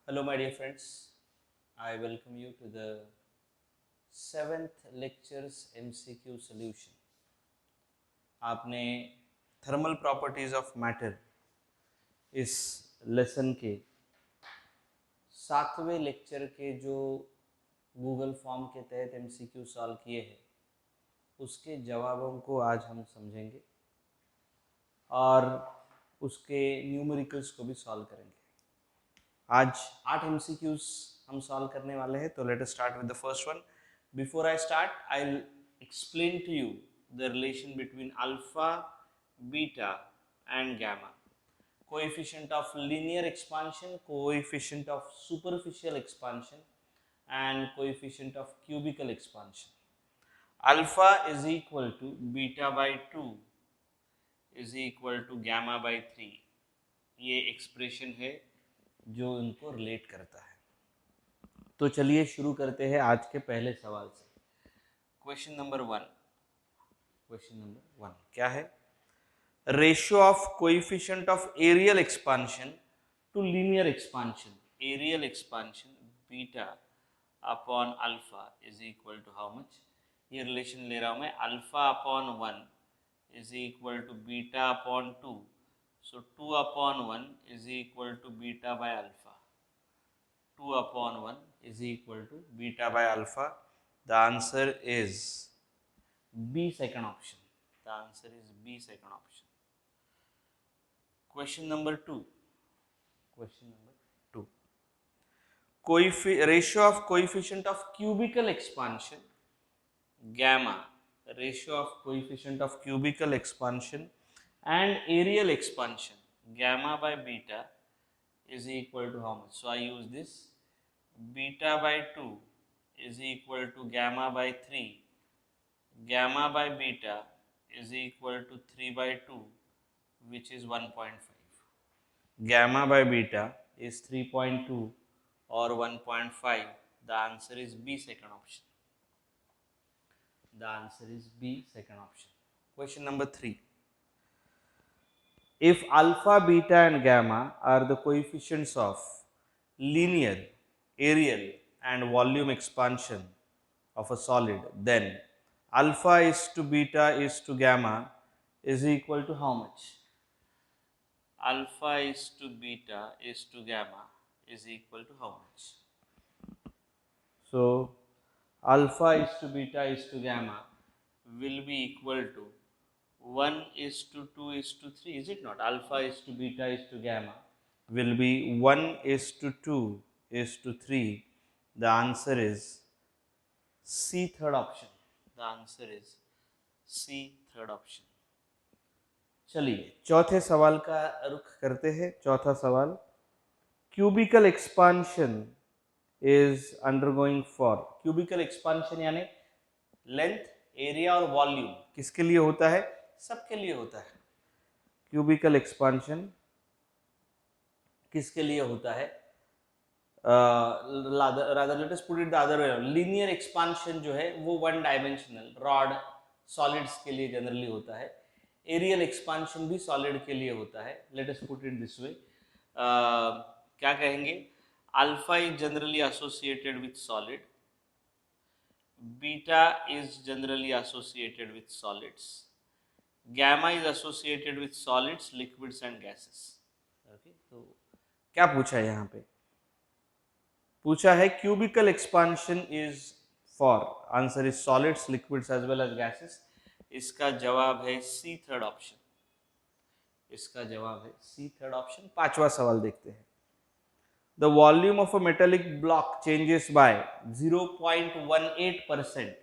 Hello, my dear friends. I welcome you to the seventh lectures MCQ solution. आपने thermal properties of matter इस lesson के सातवें lecture के जो Google form के तहत MCQ सॉल्व किए हैं उसके जवाबों को आज हम समझेंगे और उसके न्यूमेरिकल्स को भी सॉल्व करेंगे। आज 8 MCQs हम सॉल्व करने वाले हैं, तो let us start with the first one. Before I start, I'll explain to you the relation between alpha, beta and gamma. Coefficient of linear expansion, coefficient of superficial expansion and coefficient of cubical expansion. Alpha is equal to beta by 2 is equal to gamma by 3. ये expression है जो इनको relate करता है। तो चलिए शुरू करते हैं आज के पहले सवाल से। क्वेश्चन नंबर वन क्या है? Ratio of coefficient of areal expansion to linear expansion. Areal expansion beta upon alpha is equal to how much? ये रिलेशन ले रहा हूं मैं, alpha upon 1 is equal to beta upon 2. So 2 upon 1 is equal to beta by alpha. 2 upon 1 is equal to beta by alpha. The answer is B, second option. The answer is B, second option. Question number 2. Ratio of coefficient of cubical expansion gamma. Ratio of coefficient of cubical expansion and areal expansion gamma by beta is equal to how much? So I use this, beta by 2 is equal to gamma by 3. Gamma by beta is equal to 3 by 2, which is 1.5. Gamma by beta is 3.2 or 1.5. The answer is B, second option. The answer is B, second option. Question number 3. If alpha, beta and gamma are the coefficients of linear, areal and volume expansion of a solid, then alpha is to beta is to gamma is equal to how much? Alpha is to beta is to gamma is equal to how much? So alpha is to beta is to gamma will be equal to 1 is to 2 is to 3, is it not? Alpha is to beta is to gamma will be 1 is to 2 is to 3. The answer is C, third option. The answer is C, third option. चलिए चौथे सवाल का रुख करते हैं। चौथा सवाल, cubical expansion is undergoing for. Cubical expansion यानी लेंथ, एरिया और वॉल्यूम किसके लिए होता है? सबके लिए होता है। क्यूबिकल एक्सपांशन किसके लिए होता है? rather let us put it the other way around. Linear expansion जो है वो वन डायमेंशनल रॉड सॉलिड्स के लिए जनरली होता है। एरियल एक्सपांशन भी सॉलिड के लिए होता है। Let us put it this way, क्या कहेंगे? Alpha is generally associated with solid, beta is generally associated with solids, gamma is associated with solids, liquids and gases. Okay, तो क्या पूछा है यहाँ पे? पूछा है cubical expansion is for, answer is solids, liquids as well as gases. इसका जवाब है C, थर्ड ऑप्शन. इसका जवाब है C, थर्ड ऑप्शन। पांचवा सवाल देखते हैं। The volume of a metallic block changes by 0.18%.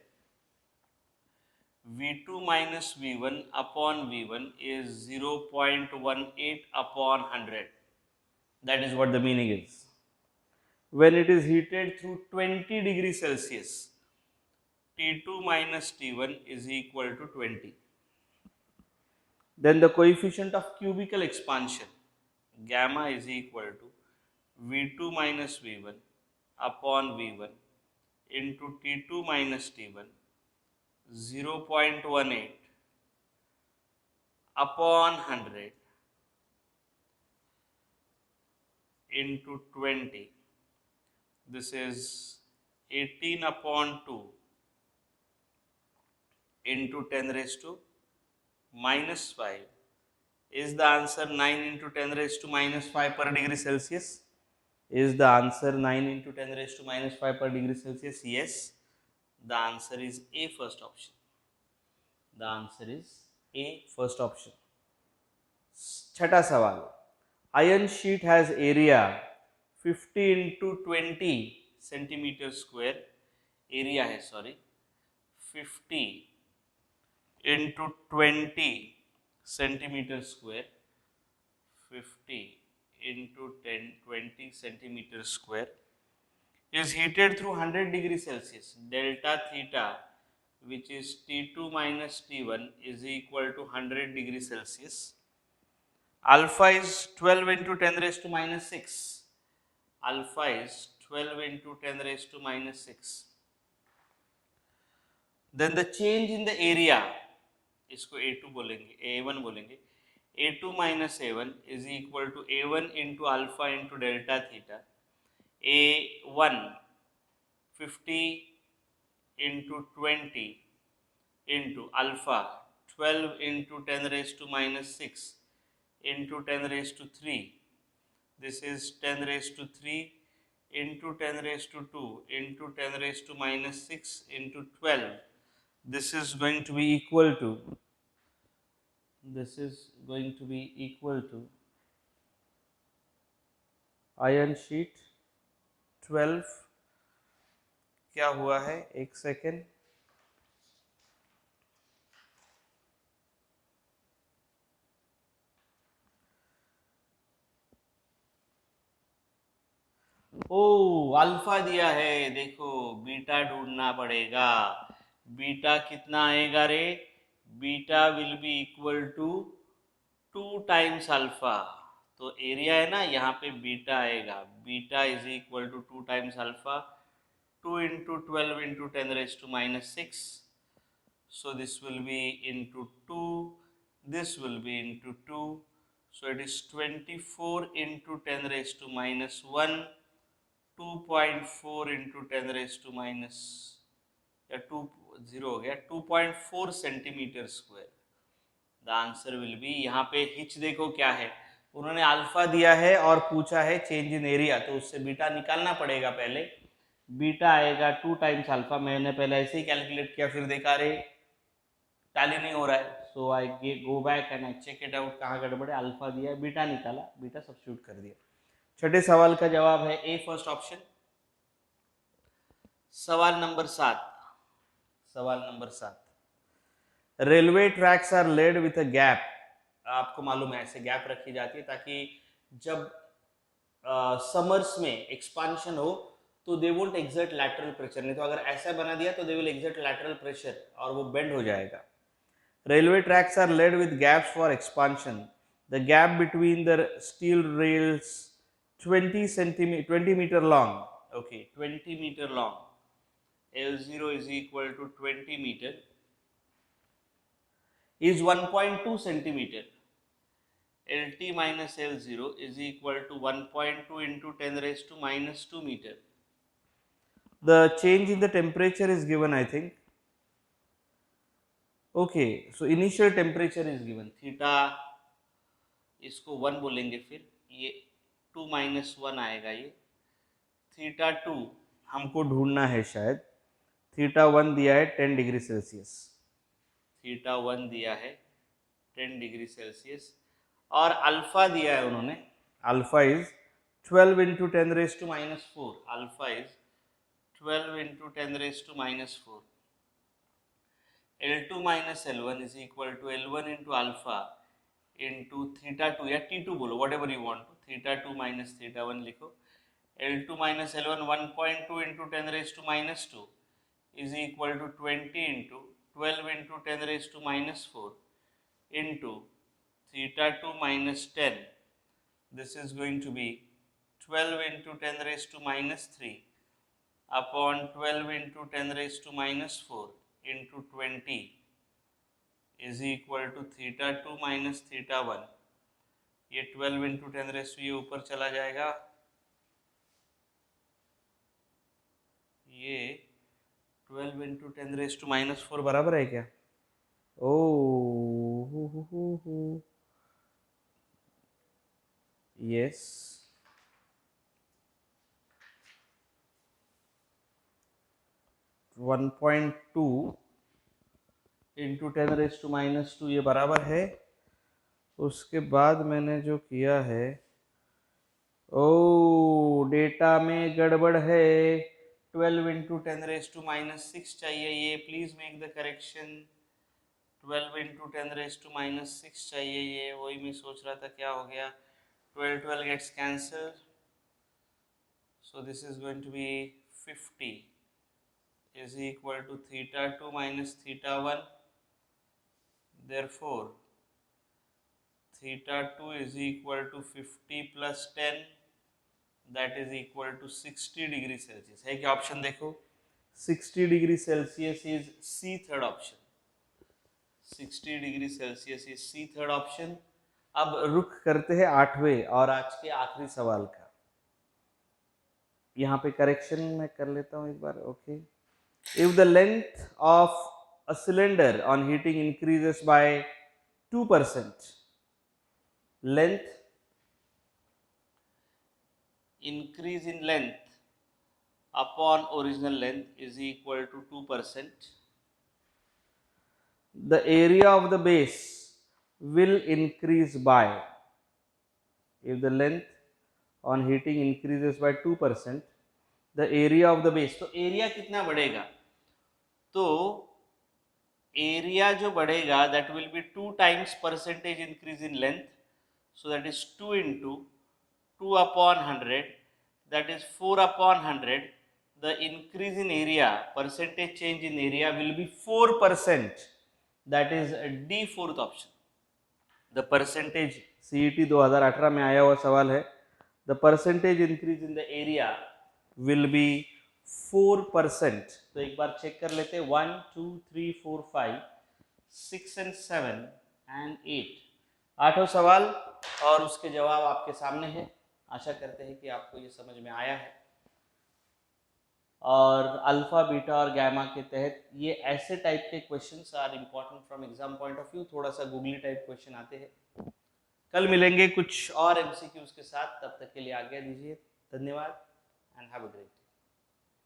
V2 minus V1 upon V1 is 0.18 upon 100. That is what the meaning is. When it is heated through 20 degrees Celsius, T2 minus T1 is equal to 20. Then the coefficient of cubical expansion, gamma is equal to V2 minus V1 upon V1 into T2 minus T1, 0.18 upon 100 into 20 This is 18 upon 2 into 10 raised to minus 5. Is the answer 9 into 10 raised to minus 5 per degree Celsius? Is the answer 9 into 10 raised to minus 5 per degree Celsius? Yes. The answer is A, first option. The answer is A, first option. छठा सवाल. Iron sheet has area 50 into 20 centimeter square. Area है sorry 50 into 20 centimeter square. 50 into 20 centimeter square is heated through 100 degrees Celsius. Delta theta, which is T2 minus T1, is equal to 100 degrees Celsius. Alpha is 12 into 10 raised to minus 6. Alpha is 12 into 10 raised to minus 6. Then the change in the area, इसको A2 बोलेंगे, A1 बोलेंगे. A2 minus A1 is equal to A1 into alpha into delta theta. A1 50 into 20 into alpha 12 into 10 raised to minus 6 into 10 raised to 3. This is 10 raised to 3 into 10 raised to 2 into 10 raised to minus 6 into 12. This is going to be equal to iron sheet 12. क्या हुआ है, एक second. ओ alpha दिया है, देखो beta ढूंढना पड़ेगा. Beta कितना आएगा रे? Beta will be equal to 2 times alpha. तो एरिया है ना, यहाँ पे बीटा आएगा. Beta is equal to 2 times alpha. 2 into 12 into 10 raised to minus 6. So this will be into 2. This will be into 2. So it is 24 into 10 raised to minus 1. 2.4 into 10 raised to minus, या 0 हो गया, 2.4 centimetre square. The answer will be, यहाँ पे hitch देखो क्या है, उन्होंने alpha दिया है और पूछा है चेंज इन एरिया, तो उससे बीटा निकालना पड़ेगा पहले. बीटा आएगा 2 टाइम्स अल्फा. मैंने पहले ऐसे ही कैलकुलेट किया, फिर देखा रे टैली नहीं हो रहा है. So I go back and I check it out, कहाँ गड़बड़े. अल्फा दिया, बीटा निकाला, बीटा सब्स्टिट्यूट कर दिया. छठे सवाल का जवाब है ए, फर्स्ट ऑप्शन. सवाल number 7. Railway tracks are laid with a gap. आपको मालूम है ऐसे गैप रखी जाती है ताकि जब समर्स में एक्सपांशन हो तो they won't exert lateral pressure. नहीं तो अगर ऐसा बना दिया तो they will exert lateral pressure और वो बेंड हो जाएगा. Railway tracks are laid with gaps for expansion. The gap between the steel rails 20 meter long. Okay, 20 meter long. L0 is equal to 20 meter is 1.2 centimeter. LT minus L0 is equal to 1.2 into 10 raised to minus 2 meter. The change in the temperature is given, I think. Okay, so initial temperature is given. Theta इसको 1 बोलेंगे, फिर ये 2 minus 1 आएगा. ये theta 2 हमको ढूंढना है शायद. थीटा 1 दिया है 10 डिग्री सेल्सियस. थीटा 1 दिया है 10 डिग्री सेल्सियस और अल्फा दिया है उन्होंने. Alpha is 12 into 10 raise to minus 4. Alpha is 12 into 10 raise to minus 4. L2 minus L1 is equal to L1 into alpha into theta 2 या T2 बोलो, whatever you want to. theta 2 minus theta 1 लिखो. L2 minus L1 1.2 into 10 raised to minus 2 is equal to 20 into 12 into 10 raised to minus 4 into theta 2 minus 10. This is going to be 12 into 10 raised to minus 3 upon 12 into 10 raised to minus 4 into 20 is equal to theta 2 minus theta 1. ये 12 into 10 raised to ये ऊपर चला जाएगा ये 12 into 10⁻⁻⁴ बराबर है क्या? ओ yes, 1.2 into 10⁻⁻² ये बराबर है। उसके बाद मैंने जो किया है, ओ डेटा में गड़बड़ है, 12 इंटू 10⁻⁻⁶ चाहिए ये, please make the correction. 12 into 10⁻⁻⁶ चाहिए ये, वही मैं सोच रहा था क्या हो गया। 12 gets cancelled, so this is going to be 50 is equal to θ2 minus θ1, therefore θ2 is equal to 50 plus 10, that is equal to 60 degree Celsius. है क्या ऑप्शन देखो, 60 degree Celsius is C third option, 60 degree Celsius is C third option. अब रुख करते हैं 8वें और आज के आखिरी सवाल का। यहाँ पे करेक्शन मैं कर लेता हूँ एक बार। Okay, if the length of a cylinder on heating increases by 2%, length increase in length upon original length is equal to 2%, the area of the base will increase by, if the length on heating increases by 2%, the area of the base, तो area कितना बढ़ेगा, तो area जो बढ़ेगा that will be 2 times percentage increase in length, so that is 2 into 2 upon 100, that is 4 upon 100. The increase in area, percentage change in area will be 4%, that is D fourth option. The percentage, CET 2018 में आया हुआ सवाल है, the percentage increase in the area will be 4%। तो एक बार check कर लेते हैं, 1 2 3 4 5 6 and 7 and 8, 8वां सवाल और उसके जवाब आपके सामने है। आशा करते हैं कि आपको ये समझ में आया है। और अल्फा बीटा और गैमा के तहत ये ऐसे टाइप के questions are important from exam point of view, थोड़ा सा गूगली टाइप क्वेश्चन आते हैं। कल मिलेंगे कुछ और एमसीक्यूज के साथ, तब तक के लिए आज्ञा दीजिए। धन्यवाद and have a great day.